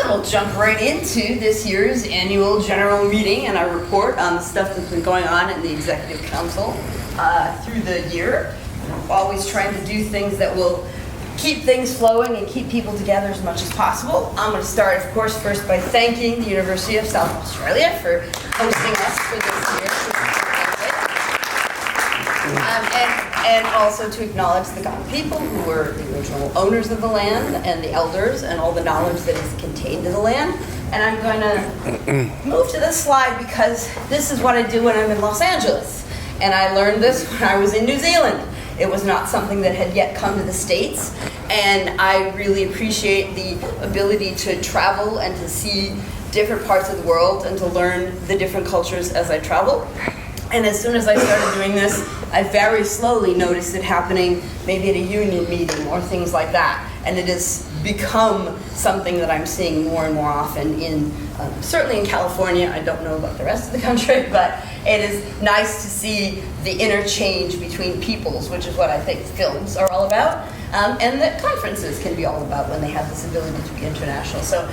we'll jump right into this year's annual general meeting and our report on the stuff that's been going on in the Executive Council through the year. We're always trying to do things that will keep things flowing and keep people together as much as possible. I'm going to start, of course, first by thanking the University of South Australia for hosting us for this year. And also to acknowledge the Ghana people who were the original owners of the land and the elders and all the knowledge that is contained in the land. And I'm going to move to this slide because this is what I do when I'm in Los Angeles. And I learned this when I was in New Zealand. It was not something that had yet come to the States. And I really appreciate the ability to travel and to see different parts of the world and to learn the different cultures as I travel. And as soon as I started doing this, I very slowly noticed it happening maybe at a union meeting or things like that. And it has become something that I'm seeing more and more often in, certainly in California. I don't know about the rest of the country, but it is nice to see the interchange between peoples, which is what I think films are all about. And that conferences can be all about when they have this ability to be international. So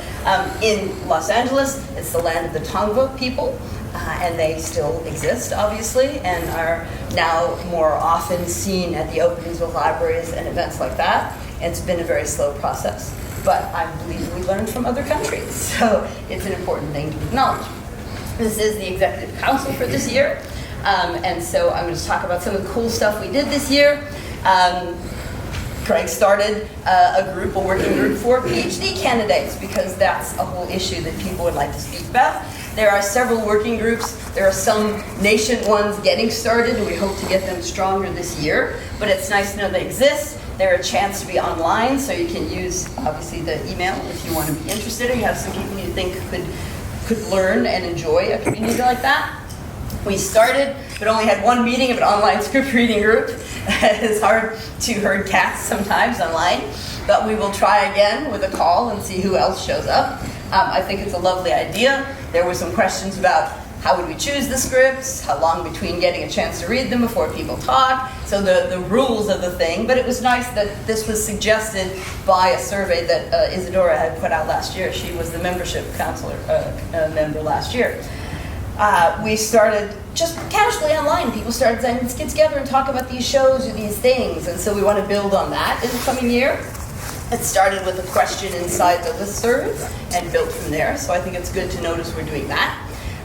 in Los Angeles, it's the land of the Tongva people. And they still exist, obviously, and are now more often seen at the openings of libraries and events like that. And it's been a very slow process, but I believe we learned from other countries, so it's an important thing to acknowledge. This is the Executive Council for this year, and so I'm going to talk about some of the cool stuff we did this year. Craig started a working group for PhD candidates because that's a whole issue that people would like to speak about. There are several working groups. There are some nation ones getting started, and we hope to get them stronger this year. But it's nice to know they exist. They're a chance to be online, so you can use, obviously, the email if you want to be interested or you have some people you think could learn and enjoy a community like that. We started, but only had one meeting of an online script reading group. It's hard to herd cats sometimes online, but we will try again with a call and see who else shows up. I think it's a lovely idea. There were some questions about how would we choose the scripts, how long between getting a chance to read them before people talk, so the rules of the thing. But it was nice that this was suggested by a survey that Isadora had put out last year. She was the membership counselor member last year. We started just casually online. People started saying, let's get together and talk about these shows or these things. And so we want to build on that in the coming year. It started with a question inside the listserv and built from there. So I think it's good to notice we're doing that.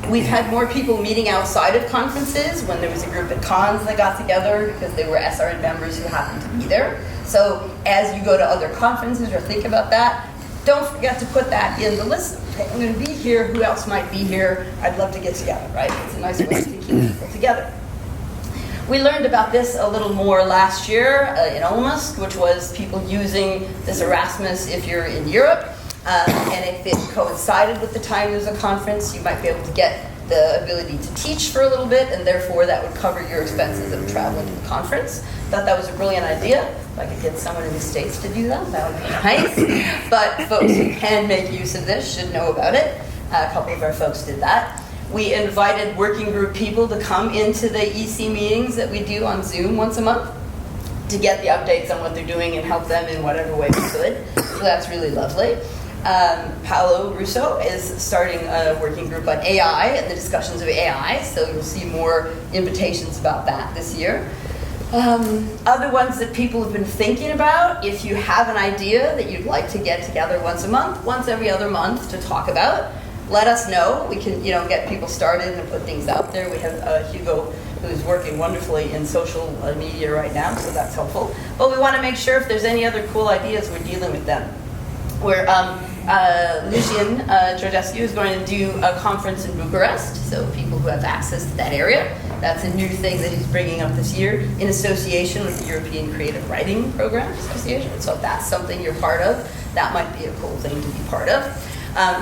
We've had more people meeting outside of conferences when there was a group at cons that got together because they were SRN members who happened to be there. So as you go to other conferences or think about that, don't forget to put that in the list. Okay, I'm going to be here. Who else might be here? I'd love to get together, right? It's a nice way to keep people together. We learned about this a little more last year in Olmust, which was people using this Erasmus if you're in Europe. And if it coincided with the time there's a conference, you might be able to get the ability to teach for a little bit, and therefore that would cover your expenses of traveling to the conference. Thought that was a brilliant idea. If I could get someone in the States to do that, that would be nice. But folks who can make use of this should know about it. A couple of our folks did that. We invited working group people to come into the EC meetings that we do on Zoom once a month to get the updates on what they're doing and help them in whatever way we could. So that's really lovely. Paolo Russo is starting a working group on AI and the discussions of AI, so you'll see more invitations about that this year. Other ones that people have been thinking about, if you have an idea that you'd like to get together once a month, once every other month to talk about, let us know. We can, get people started and put things out there. We have Hugo, who's working wonderfully in social media right now, so that's helpful. But we want to make sure if there's any other cool ideas, we're dealing with them. Where Lucian Georgescu is going to do a conference in Bucharest, so people who have access to that area. That's a new thing that he's bringing up this year in association with the European Creative Writing Program Association. So if that's something you're part of, that might be a cool thing to be part of.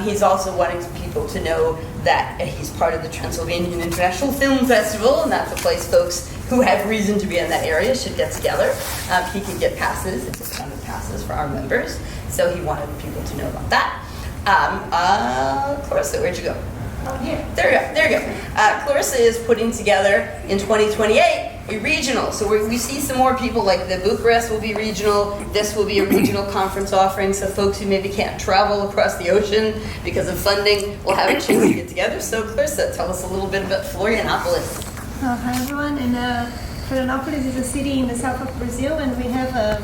He's also wanting people to know that he's part of the Transylvanian International Film Festival, and that's a place folks who have reason to be in that area should get together. He can get passes, discounted passes for our members, so he wanted people to know about that. Clarissa, where'd you go? Oh, here. There you go. Clarissa is putting together in 2028 regional. So we see some more people, like the Bucharest will be regional. This will be a regional conference offering, so folks who maybe can't travel across the ocean because of funding will have a chance to get together. So Clarissa, tell us a little bit about Florianopolis. Hi everyone, and Florianopolis is a city in the south of Brazil, and we have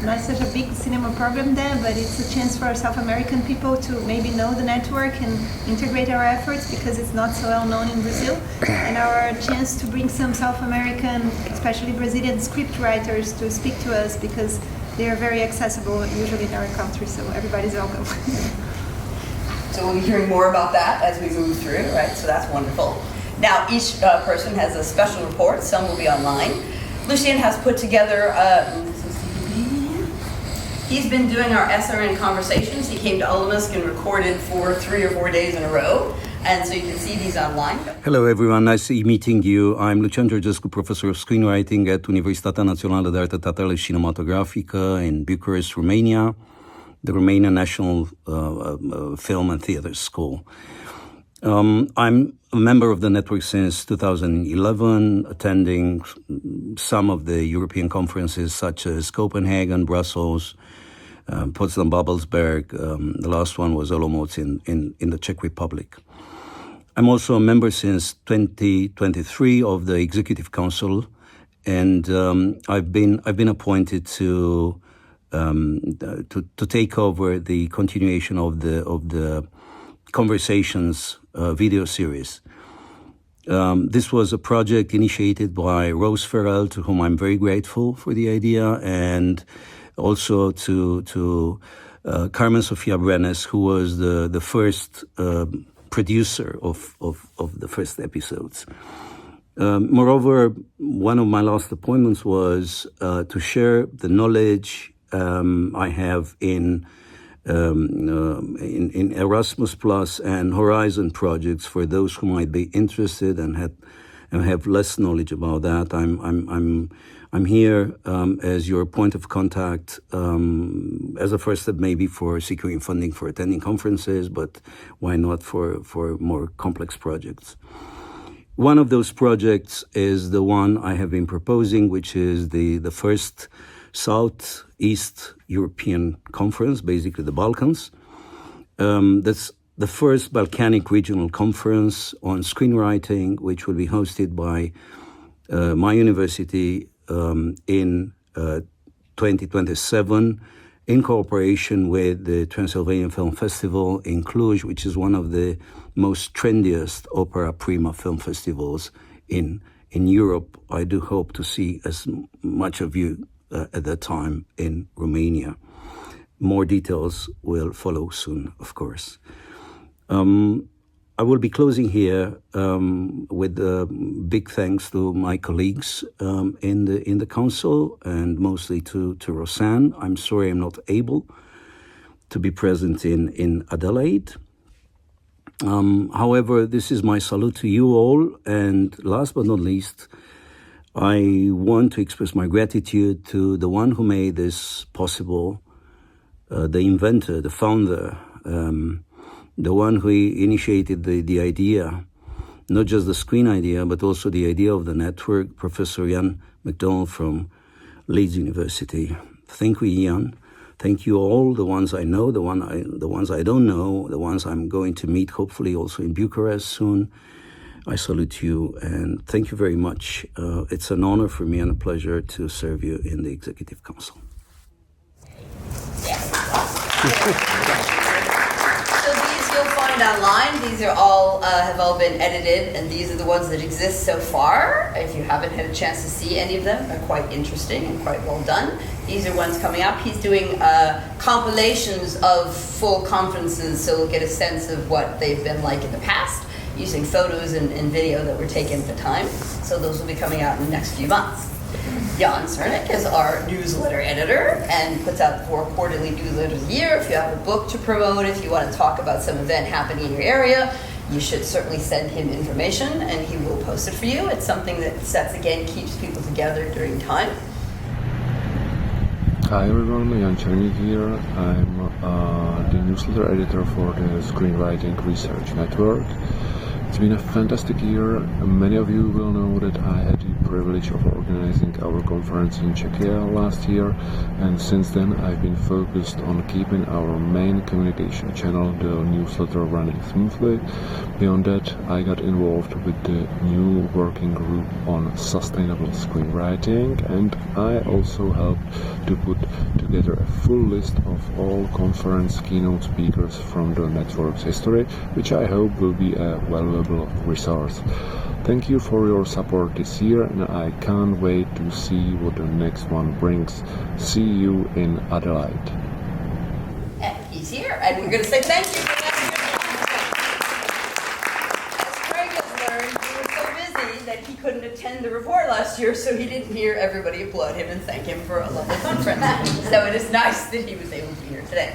not such a big cinema program there, but it's a chance for South American people to maybe know the network and integrate our efforts, because it's not so well known in Brazil, and our chance to bring some South American, especially Brazilian scriptwriters to speak to us, because they are very accessible usually in our country, so everybody's welcome. So we'll be hearing more about that as we move through, right? So that's wonderful. Now, each person has a special report. Some will be online. Lucien has put together, he's been doing our SRN conversations. He came to Olomusk and recorded for 3 or 4 days in a row. And so you can see these online. Hello, everyone. Nice meeting you. I'm Lucian Georgescu, professor of screenwriting at Universitatea Națională de Artă Teatrală și Cinematografică in Bucharest, Romania, the Romanian National Film and Theatre School. I'm a member of the network since 2011, attending some of the European conferences such as Copenhagen, Brussels, Potsdam, Babelsberg. The last one was Olomouc in the Czech Republic. I'm also a member since 2023 of the Executive Council, and I've been appointed to take over the continuation of the Conversations video series. This was a project initiated by Rose Farrell, to whom I'm very grateful for the idea, and also to Carmen Sofia Brenes, who was the first producer of the first episodes. Moreover, one of my last appointments was to share the knowledge I have in Erasmus Plus and Horizon projects for those who might be interested and have less knowledge about that. I'm here as your point of contact, as a first step maybe for securing funding for attending conferences, but why not for more complex projects. One of those projects is the one I have been proposing, which is the first Southeast European Conference, basically the Balkans. That's the first Balkanic Regional Conference on Screenwriting, which will be hosted by my university in 2027 in cooperation with the Transylvanian Film Festival in Cluj, which is one of the most trendiest opera prima film festivals in Europe. I do hope to see as much of you at that time in Romania. More details will follow soon, of course. I will be closing here with big thanks to my colleagues in the council, and mostly to Rosanne. I'm sorry I'm not able to be present in Adelaide. However, this is my salute to you all, and last but not least, I want to express my gratitude to the one who made this possible, the inventor, the founder, the one who initiated the idea, not just the screen idea, but also the idea of the network, Professor Ian MacDonald from Leeds University. Thank you, Ian. Thank you all, the ones I know, the ones I don't know, the ones I'm going to meet, hopefully also in Bucharest soon. I salute you and thank you very much. It's an honor for me and a pleasure to serve you in the Executive Council. So these you'll find online. These are all have all been edited, and these are the ones that exist so far. If you haven't had a chance to see any of them, they're quite interesting and quite well done. These are ones coming up. He's doing compilations of full conferences, so we'll get a sense of what they've been like in the past, using photos and video that were taken at the time. So those will be coming out in the next few months. Jan Cernik is our newsletter editor and puts out 4 quarterly newsletters a year. If you have a book to promote, if you want to talk about some event happening in your area, you should certainly send him information and he will post it for you. It's something that keeps people together during time. Hi everyone, Jan Cernik here. I'm the newsletter editor for the Screenwriting Research Network. It's been a fantastic year. Many of you will know that I had the privilege of organizing our conference in Czechia last year, and since then I've been focused on keeping our main communication channel, the newsletter, running smoothly. Beyond that, I got involved with the new working group on sustainable screenwriting, and I also helped to put together a full list of all conference keynote speakers from the network's history, which I hope will be a valuable resource. Thank you for your support this year, and I can't wait to see what the next one brings. See you in Adelaide. And he's here, and we're going to say thank you for that. As Craig has learned, he was so busy that he couldn't attend the report last year, so he didn't hear everybody applaud him and thank him for a lovely conference. So it is nice that he was able to be here today.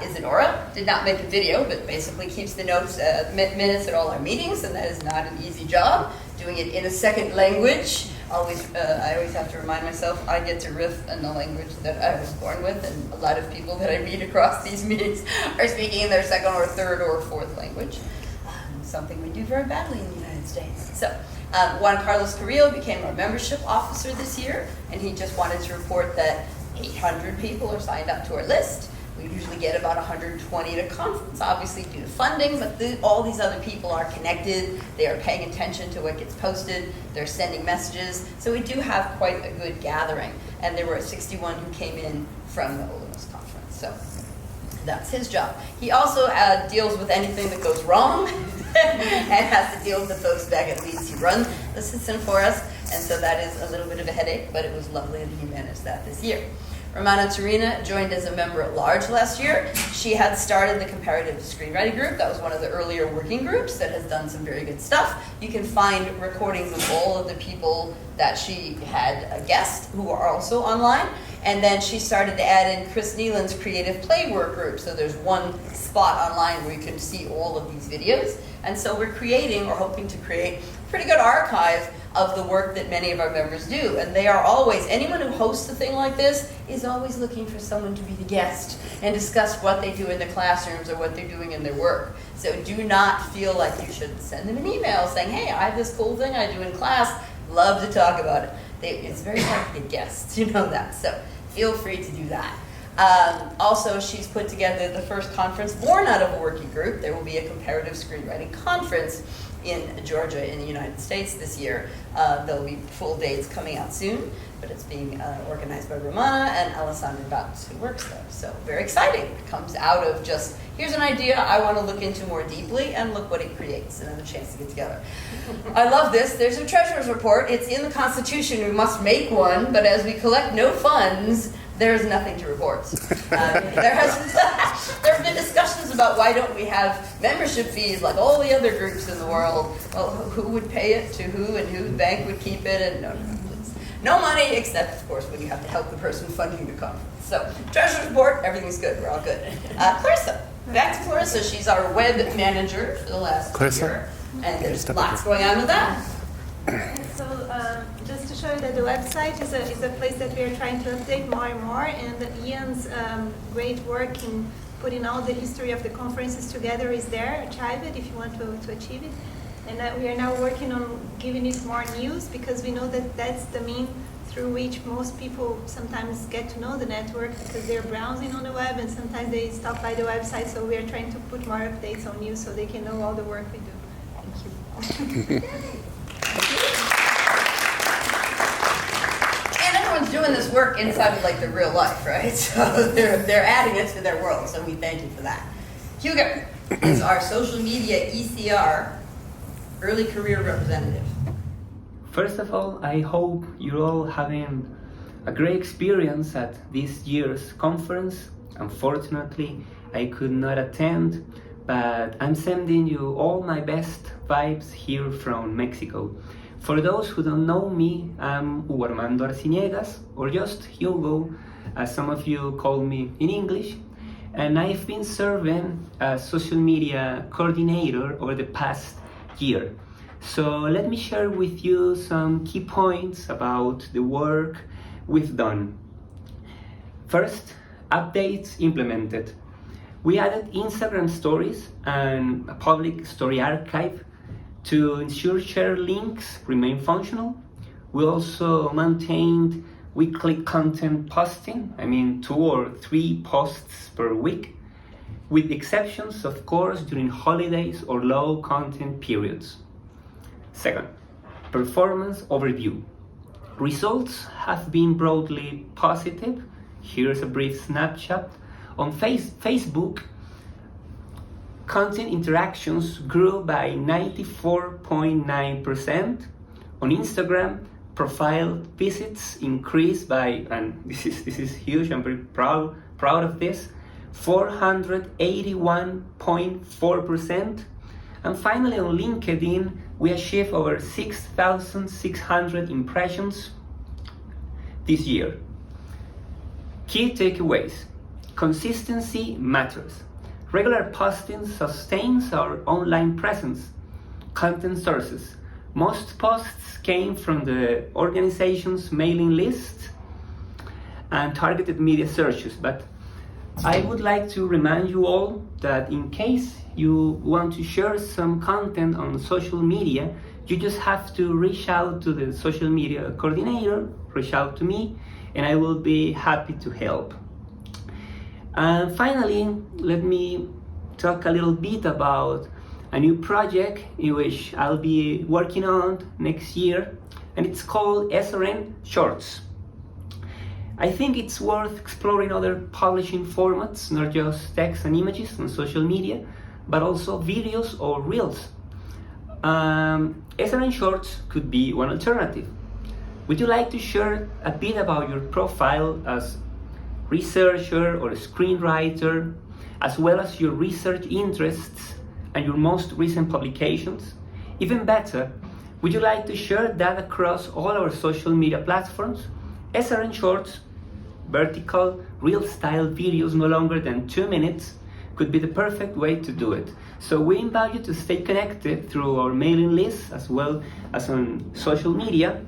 Isadora did not make a video, but basically keeps the notes, minutes at all our meetings, and that is not an easy job. Doing it in a second language. I always have to remind myself I get to riff in the language that I was born with, and a lot of people that I meet across these meetings are speaking in their second or third or fourth language. Something we do very badly in the United States. So Juan Carlos Carrillo became our membership officer this year, and he just wanted to report that 800 people are signed up to our list. We usually get about 120 at a conference, obviously due to funding, but all these other people are connected. They are paying attention to what gets posted. They're sending messages. So we do have quite a good gathering. And there were 61 who came in from the Olimos conference. So that's his job. He also deals with anything that goes wrong and has to deal with the folks back at Leeds. He runs the system for us. And so that is a little bit of a headache, but it was lovely that he managed that this year. Romana Turina joined as a member at large last year. She had started the comparative screenwriting group. That was one of the earlier working groups that has done some very good stuff. You can find recordings of all of the people that she had guests who are also online. And then she started to add in Chris Nealon's creative play work group. So there's one spot online where you can see all of these videos. And so we're creating, or hoping to create, a pretty good archive of the work that many of our members do. And they are always, anyone who hosts a thing like this is always looking for someone to be the guest and discuss what they do in the classrooms or what they're doing in their work. So do not feel like you should send them an email saying, hey, I have this cool thing I do in class, love to talk about it. It's very hard to get guests, you know that. So feel free to do that. Also, she's put together the first conference born out of a working group. There will be a comparative screenwriting conference in Georgia in the United States this year. There'll be full dates coming out soon, but it's being organized by Romana and Alessandra Batz, who works there. So very exciting. It comes out of just, here's an idea I want to look into more deeply, and look what it creates, and then a chance to get together. I love this. There's a treasurer's report. It's in the Constitution. We must make one, but as we collect no funds, there's nothing to report. There have been discussions about why don't we have membership fees like all the other groups in the world. Well, who would pay it to who, and whose bank would keep it? And no, please. No money, except, of course, when you have to help the person funding the conference. So, treasurer's report, everything's good. We're all good. Clarissa. Back to Clarissa. She's our web manager for the last year. And there's lots going on with that. So just to show you that the website is a place that we are trying to update more and more, and Ian's great work in putting all the history of the conferences together is there. Achieve it if you want to achieve it. And we are now working on giving it more news, because we know that that's the mean through which most people sometimes get to know the network, because they're browsing on the web and sometimes they stop by the website. So we are trying to put more updates on news so they can know all the work we do. Thank you. Everyone's doing this work inside of like the real life, right? So they're adding it to their world, so we thank you for that. Hugo is our social media ECR, early career representative. First of all, I hope you're all having a great experience at this year's conference. Unfortunately, I could not attend, but I'm sending you all my best vibes here from Mexico. For those who don't know me, I'm Hugo Armando Arciniegas, or just Hugo, as some of you call me in English, and I've been serving as social media coordinator over the past year. So let me share with you some key points about the work we've done. First, updates implemented. We added Instagram stories and a public story archive to ensure shared links remain functional. We also maintained weekly content posting, 2 or 3 posts per week, with exceptions, of course, during holidays or low content periods. Second, performance overview. Results have been broadly positive. Here's a brief snapshot. On Facebook, content interactions grew by 94.9%. On Instagram, profile visits increased by, and this is huge, I'm very proud of this, 481.4%. And finally, on LinkedIn, we achieved over 6,600 impressions this year. Key takeaways. Consistency matters. Regular posting sustains our online presence. Content sources. Most posts came from the organization's mailing list and targeted media searches, but I would like to remind you all that in case you want to share some content on social media, you just have to reach out to the social media coordinator, reach out to me, and I will be happy to help. And finally, let me talk a little bit about a new project in which I'll be working on next year, and it's called SRN Shorts. I think it's worth exploring other publishing formats, not just text and images on social media, but also videos or reels. SRN Shorts could be one alternative. Would you like to share a bit about your profile as researcher or a screenwriter, as well as your research interests and your most recent publications? Even better, would you like to share that across all our social media platforms? SRN Shorts, vertical, real-style videos no longer than 2 minutes, could be the perfect way to do it. So we invite you to stay connected through our mailing list as well as on social media.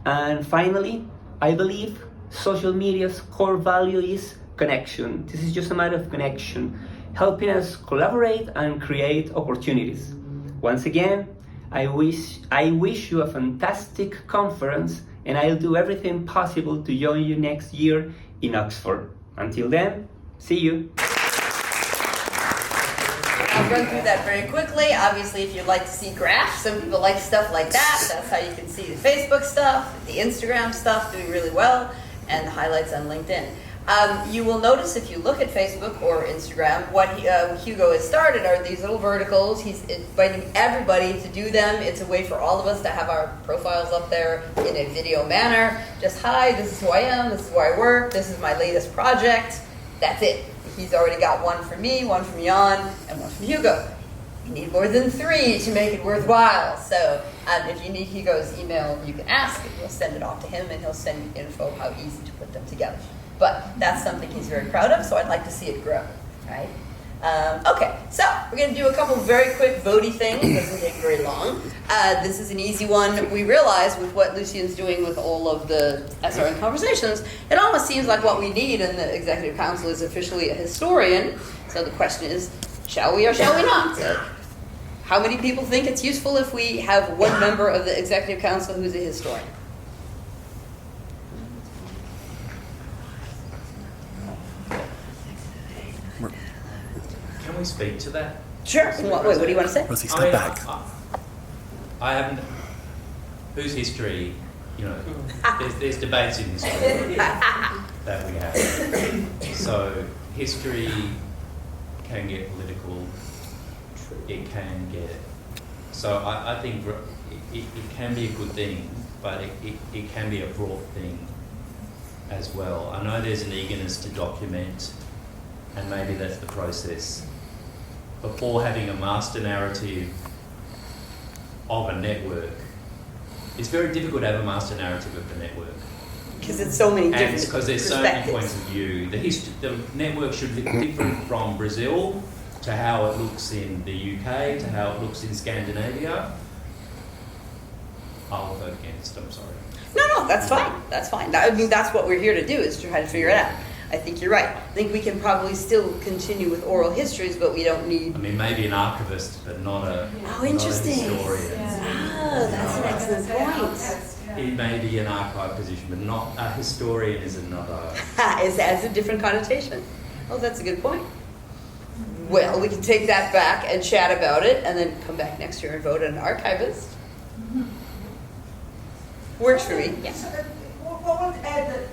And finally, I believe social media's core value is connection. This is just a matter of connection, helping us collaborate and create opportunities. Once again, I wish you a fantastic conference, and I'll do everything possible to join you next year in Oxford. Until then, see you. I'll run through that very quickly. Obviously, if you'd like to see graphs, some people like stuff like that. That's how you can see the Facebook stuff, the Instagram stuff doing really well, and the highlights on LinkedIn. You will notice if you look at Facebook or Instagram, what Hugo has started are these little verticals. He's inviting everybody to do them. It's a way for all of us to have our profiles up there in a video manner. Just, hi, this is who I am, this is where I work, this is my latest project. That's it. He's already got one for me, one from Jan, and one from Hugo. You need more than 3 to make it worthwhile. So if you need Hugo's email, you can ask, and we'll send it off to him, and he'll send you info how easy to put them together. But that's something he's very proud of, so I'd like to see it grow, right? Okay, so we're going to do a couple very quick votey things. It doesn't take very long. This is an easy one. We realize with what Lucian's doing with all of the SRN conversations, it almost seems like what we need in the Executive Council is officially a historian. So the question is, shall we or shall we not? So how many people think it's useful if we have one member of the Executive Council who's a historian? Can we speak to that? Sure. What do you want to say? Rosie, step back. I haven't. Whose history? There's debates in history that we have. So history can get political. It can get. So I think it can be a good thing, but it can be a broad thing as well. I know there's an eagerness to document, and maybe that's the process. Before having a master narrative of a network, it's very difficult to have a master narrative of the network. Because it's so many different because there's so many points of view. The network should look different from Brazil to how it looks in the UK, to how it looks in Scandinavia. I'll vote against, I'm sorry. No, that's fine. That's fine. I mean, that's what we're here to do, is to try to figure it out. I think you're right. I think we can probably still continue with oral histories, but we don't need... I mean, maybe an archivist, but not a, interesting. Not a historian. Oh, that's an excellent point. It may be an archive position, but not a historian is another. It has a different connotation. Oh, that's a good point. Well, we can take that back and chat about it, and then come back next year and vote on an archivist. Works for me. Yes. What would add that?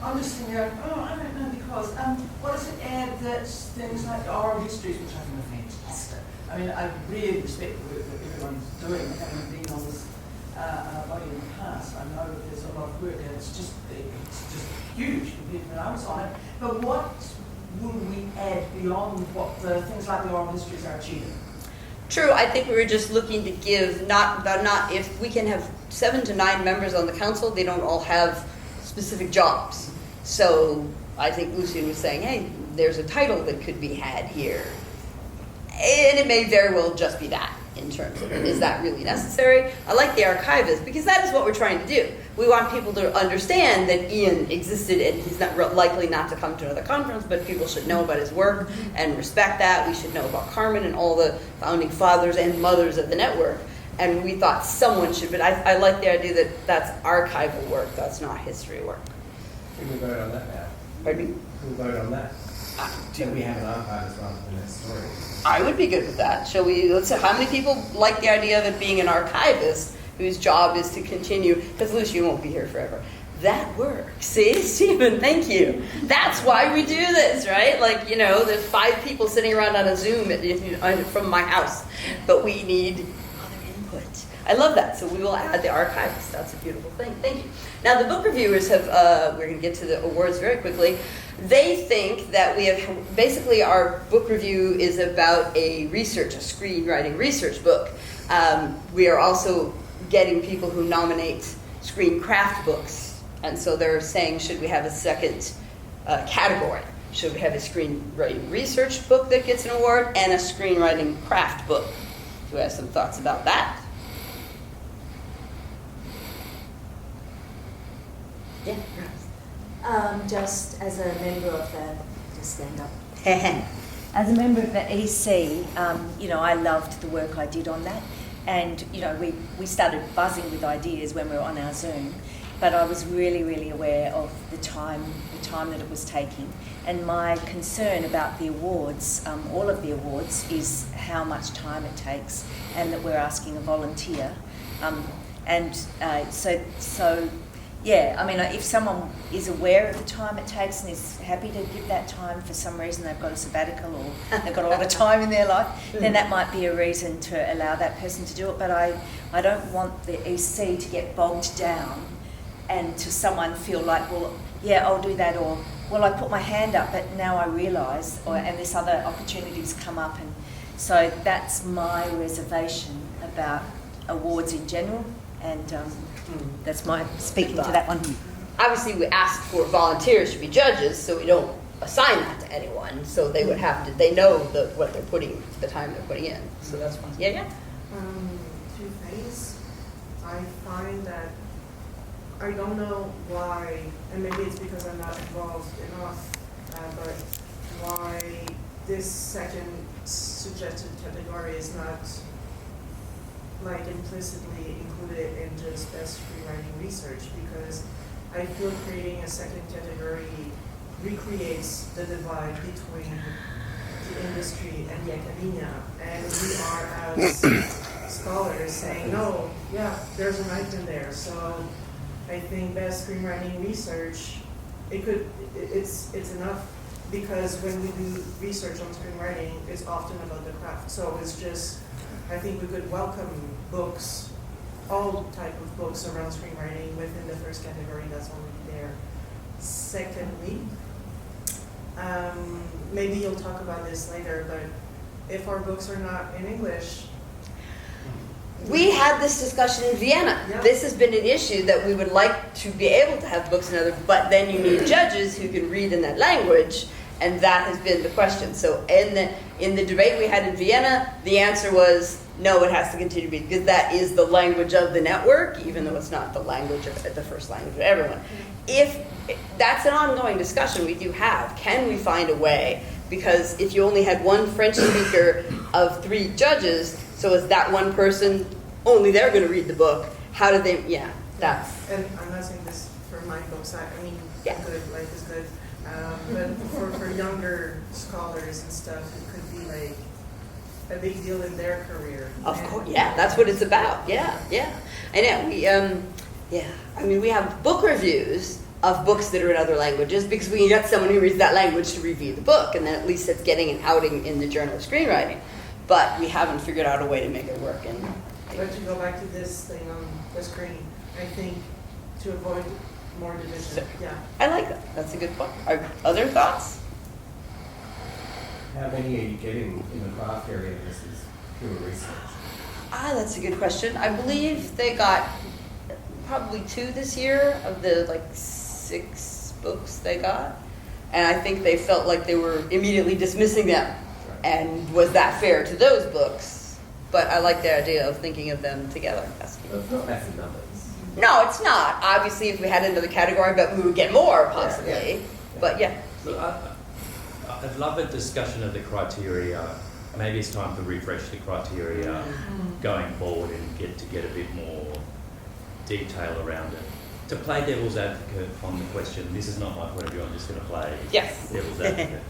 I'm just thinking, I don't know, because what does it add that things like oral histories, which I think are fantastic. I mean, I really respect the work that everyone's doing, having been on this body in the past. I know that there's a lot of work, and it's just huge compared to when I was on it. But what would we add beyond what the things like the oral histories are achieving? True, I think we were just looking to give, not if we can have 7 to 9 members on the council, they don't all have specific jobs. So I think Lucien was saying, hey, there's a title that could be had here. And it may very well just be that in terms of, is that really necessary? I like the archivist because that is what we're trying to do. We want people to understand that Ian existed and he's not likely not to come to another conference, but people should know about his work and respect that. We should know about Carmen and all the founding fathers and mothers of the network. And we thought someone should, but I like the idea that that's archival work, that's not history work. Can we vote on that now? Pardon me? Can we vote on that? Do we have an archivist rather than a historian? I would be good with that. Shall we, let's say, how many people like the idea of it being an archivist whose job is to continue, because Lucy won't be here forever. That works. See, Stephen, thank you. That's why we do this, right? Like, you know, there's 5 people sitting around on a Zoom from my house, but we need other input. I love that. So we will add the archivist. That's a beautiful thing. Thank you. Now, the book reviewers have, we're going to get to the awards very quickly. They think that we have, basically our book review is about a screenwriting research book. We are also getting people who nominate screen craft books. And so they're saying, should we have a second category? Should we have a screenwriting research book that gets an award and a screenwriting craft book? Do you have some thoughts about that? Yeah. Just as a member of the, just stand up. As a member of the EC, you know, I loved the work I did on that. And, you know, we started buzzing with ideas when we were on our Zoom, but I was really, really aware of the time that it was taking. And my concern about the awards, all of the awards, is how much time it takes and that we're asking a volunteer. So yeah, I mean, if someone is aware of the time it takes and is happy to give that time, for some reason they've got a sabbatical or they've got a lot of time in their life, then that might be a reason to allow that person to do it. But I don't want the EC to get bogged down and to someone feel like, well, yeah, I'll do that, or, well, I put my hand up, but now I realise, and this other opportunities come up. And so that's my reservation about awards in general. And that's my speaking to that one. Obviously, we asked for volunteers to be judges, so we don't assign that to anyone. So they would have to, they know what they're putting, the time they're putting in. So that's fine. Yeah. 2 things. I find that I don't know why, and maybe it's because I'm not involved enough, but why this second suggested category is not like implicitly included in just best screenwriting research, because I feel creating a second category recreates the divide between the industry and the academia, and we are as scholars saying, no, yeah, there's an item there. So I think best screenwriting research, it's enough, because when we do research on screenwriting, it's often about the craft. So it's just, I think we could welcome books, all type of books around screenwriting within the first category that's already there. Secondly, maybe you'll talk about this later, but if our books are not in English, We had this discussion in Vienna. Yeah. This has been an issue that we would like to be able to have books in other, but then you need judges who can read in that language, and that has been the question. So in the debate we had in Vienna, the answer was no, it has to continue to be, because that is the language of the network, even though it's not the language of the first language of everyone. If that's an ongoing discussion we do have, can we find a way? Because if you only had one French speaker of 3 judges, so is that one person, only they're going to read the book? How do they, That's, And I'm not saying this for my books, I mean, Yeah. good, life is good. But for younger scholars and stuff, it could be like a big deal in their career. of And- course, yeah, that's what it's about. Yeah, yeah. I know. We have book reviews of books that are in other languages because we get someone who reads that language to review the book, and then at least it's getting an outing in the Journal of Screenwriting. But we haven't figured out a way to make it work. And But to go back to this thing on the screen, I think to avoid more division, yeah. I like that. That's a good point. Are other thoughts? How many are you getting in the craft area versus pure research? That's a good question. I believe they got probably 2 this year of the 6 books they got. And I think they felt like they were immediately dismissing them. And was that fair to those books? But I like the idea of thinking of them together. That's So it's not massive numbers. No, it's not. Obviously, if we had another category, but we would get more, possibly. Yeah. But yeah. So I'd love a discussion of the criteria. Maybe it's time to refresh the criteria going forward and get a bit more detail around it. To play devil's advocate on the question, this is not my point of view, I'm just going to play Yes. devil's advocate.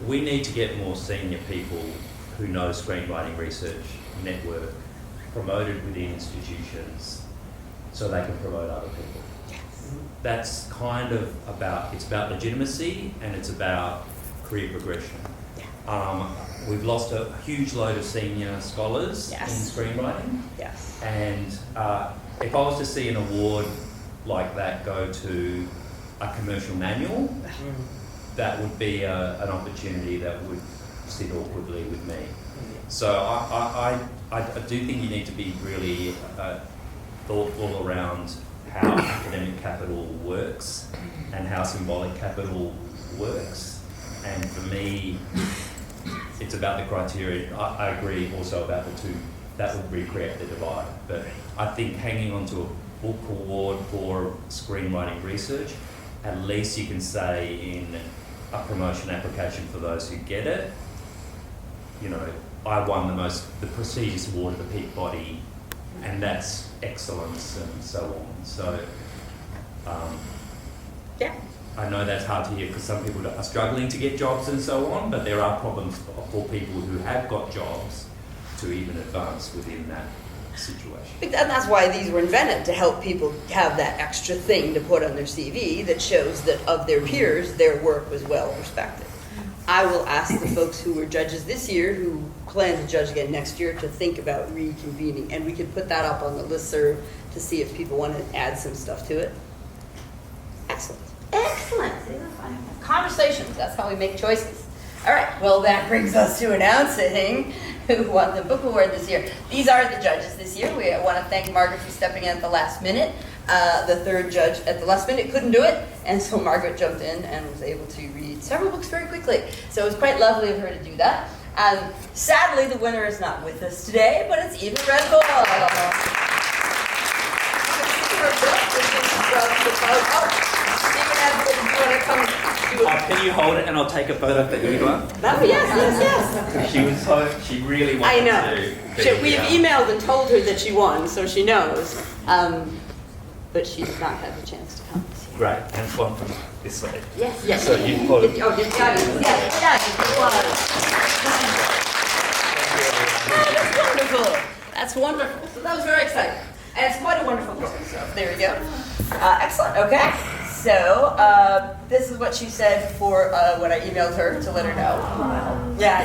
We need to get more senior people who know screenwriting research network promoted within institutions so they can promote other people. That's kind of it's about legitimacy and it's about career progression. We've lost a huge load of senior scholars Yes. in screenwriting. Yes. And if I was to see an award like that go to a commercial manual, that would be an opportunity that would sit awkwardly with me. So I do think you need to be really thoughtful around how academic capital works and how symbolic capital works. And for me, it's about the criteria. I agree also about the two. That would recreate the divide. But I think hanging on to a book award for screenwriting research, at least you can say in a promotion application for those who get it, I won the prestigious award of the peak body, and that's excellence and so on. So, Yeah. I know that's hard to hear because some people are struggling to get jobs and so on, but there are problems for people who have got jobs to even advance within that situation. And that's why these were invented, to help people have that extra thing to put on their CV that shows that of their peers, their work was well respected. I will ask the folks who were judges this year, who plan to judge again next year, to think about reconvening. And we can put that up on the listserv to see if people want to add some stuff to it. Excellent. Excellent. Conversations, that's how we make choices. All right, well, that brings us to announcing who won the book award this year. These are the judges this year. We want to thank Margaret for stepping in at the last minute. The third judge at the last minute couldn't do it, and so Margaret jumped in and was able to read several books very quickly. So it was quite lovely of her to do that. Sadly, the winner is not with us today, but it's Eva Red Bull. Can you hold it and I'll take a photo for Eva? Oh, yes. She really wanted I know. We've emailed and told her that she won, so she knows. But she did not have the chance to come this year. Great, and it's one from this way. Yes, yes. So you hold it. Oh, yes, got it. Yes, it was. That's wonderful. That's wonderful. So that was very exciting. And it's quite a wonderful book. So there we go. Excellent. Okay. So this is what she said for what I emailed her to let her know. Yeah, I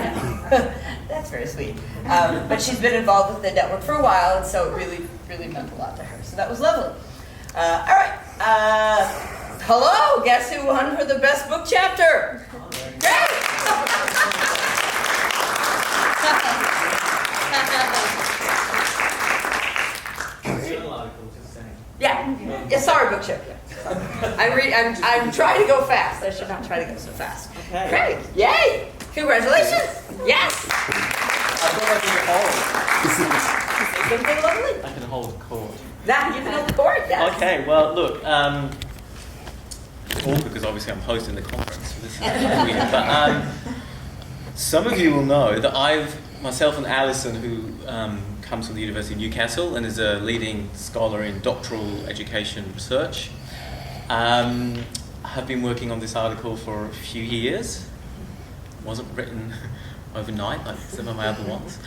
know. That's very sweet. But she's been involved with the network for a while, and so it really, really meant a lot to her. So that was lovely. All right. Hello. Guess who won for the best book chapter? Great. Yeah. Sorry, book chapter. I'm trying to go fast. I should not try to go so fast. Okay. Great. Yay. Congratulations. Yes. I've got to hold. Something lovely. I can hold the cord. Now you can hold the cord. Yes. Okay, well, look, it's awkward because obviously I'm hosting the conference, so this is weird. But some of you will know that I've myself and Alison, who comes from the University of Newcastle and is a leading scholar in doctoral education research, have been working on this article for a few years. It wasn't written overnight like some of my other ones.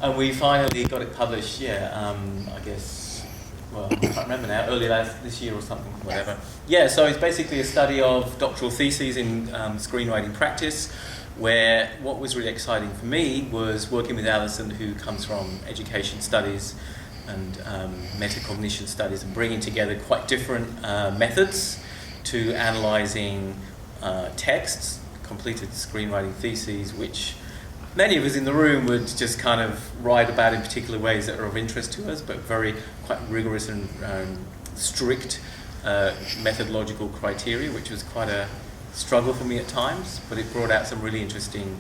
And we finally got it published, I guess, well, I can't remember now, early this year or something, whatever. Yeah, so it's basically a study of doctoral theses in screenwriting practice, where what was really exciting for me was working with Alison, who comes from education studies and metacognition studies, and bringing together quite different methods to analysing texts, completed screenwriting theses, which many of us in the room would just kind of write about in particular ways that are of interest to us, but very quite rigorous and strict methodological criteria, which was quite a struggle for me at times, but it brought out some really interesting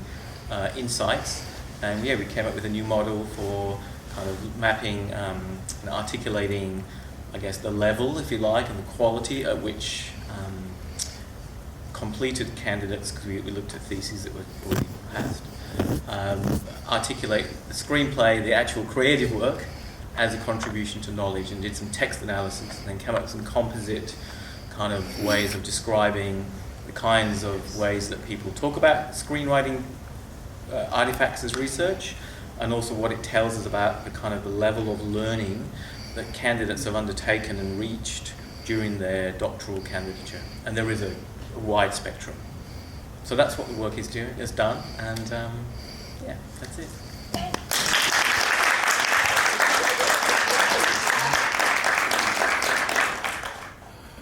insights. And we came up with a new model for kind of mapping and articulating, I guess, the level, if you like, and the quality at which completed candidates, because we looked at theses that were already passed, articulate the screenplay, the actual creative work, as a contribution to knowledge, and did some text analysis, and then came up with some composite kind of ways of describing the kinds of ways that people talk about screenwriting artifacts as research, and also what it tells us about the kind of the level of learning that candidates have undertaken and reached during their doctoral candidature. And there is a wide spectrum. So that's what the work is done, and that's it.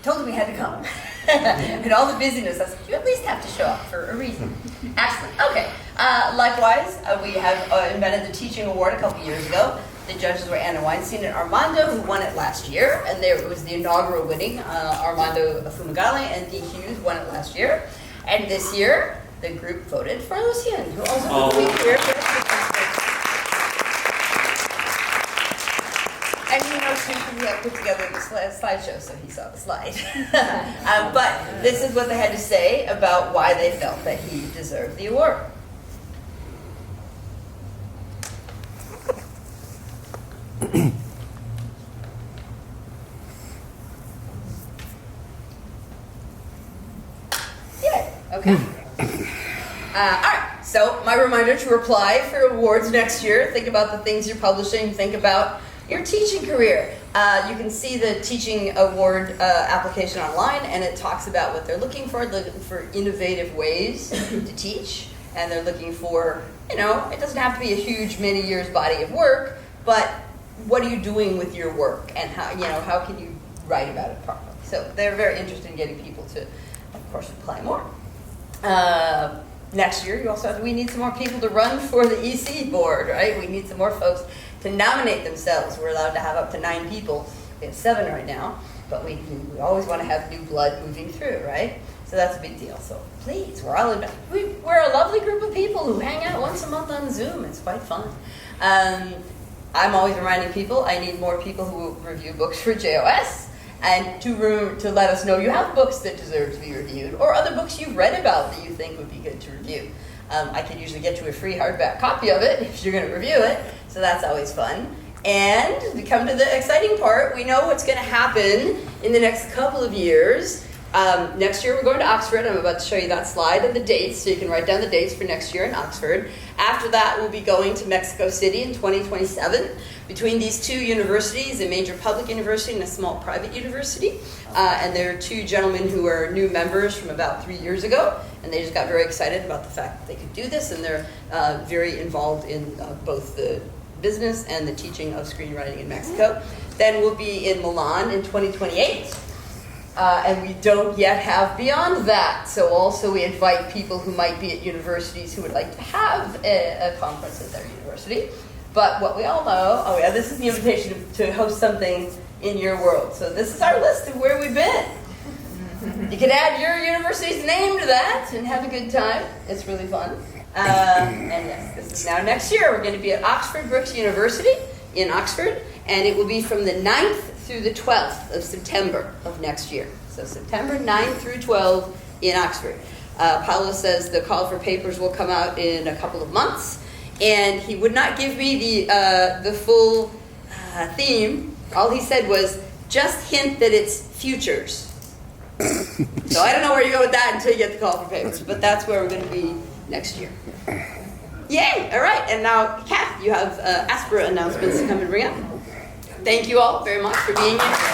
Told him we had to come. And all the busyness, I said, you at least have to show up for a reason. Excellent. Okay. Likewise, we have invented the Teaching Award a couple years ago. The judges were Anna Weinstein and Armando, who won it last year, and it was the inaugural winning. Armando Fumagalli and Dee Hughes won it last year. And this year, the group voted for Lucien, who also will be here. And you know, too, we had put together the slideshow, so he saw the slide. But this is what they had to say about why they felt that he deserved the award. Okay. All right. So my reminder to apply for awards next year. Think about the things you're publishing. Think about your teaching career. You can see the teaching award application online, and it talks about what they're looking for innovative ways to teach. And they're looking for, it doesn't have to be a huge many years body of work, but what are you doing with your work, and how can you write about it properly? So they're very interested in getting people to, of course, apply more. Next year, we need some more people to run for the EC board, right? We need some more folks to nominate themselves. We're allowed to have up to 9 people. We have 7 right now, but we always want to have new blood moving through, right? So that's a big deal. So please, we're a lovely group of people who hang out once a month on Zoom. It's quite fun. I'm always reminding people I need more people who review books for JOS. And to let us know you have books that deserve to be reviewed, or other books you've read about that you think would be good to review. I can usually get you a free hardback copy of it if you're going to review it, so that's always fun. And we come to the exciting part. We know what's going to happen in the next couple of years. Next year we're going to Oxford. I'm about to show you that slide and the dates, so you can write down the dates for next year in Oxford. After that, we'll be going to Mexico City in 2027. Between these 2 universities, a major public university and a small private university. And there are 2 gentlemen who are new members from about 3 years ago, and they just got very excited about the fact that they could do this, and they're very involved in both the business and the teaching of screenwriting in Mexico. Then we'll be in Milan in 2028. And we don't yet have beyond that. So also we invite people who might be at universities who would like to have a conference at their university. But what we all know, this is the invitation to host something in your world. So this is our list of where we've been. You can add your university's name to that and have a good time. It's really fun. And yes, this is now next year. We're going to be at Oxford Brookes University in Oxford, and it will be from the 9th through the 12th of September of next year. So September 9th through 12th in Oxford. Paulo says the call for papers will come out in a couple of months, and he would not give me the full theme. All he said was, just hint that it's futures. So I don't know where you go with that until you get the call for papers, but that's where we're going to be next year. Yay! All right, and now, Kath, you have ASPRA announcements to come and bring up. Thank you all very much for being here.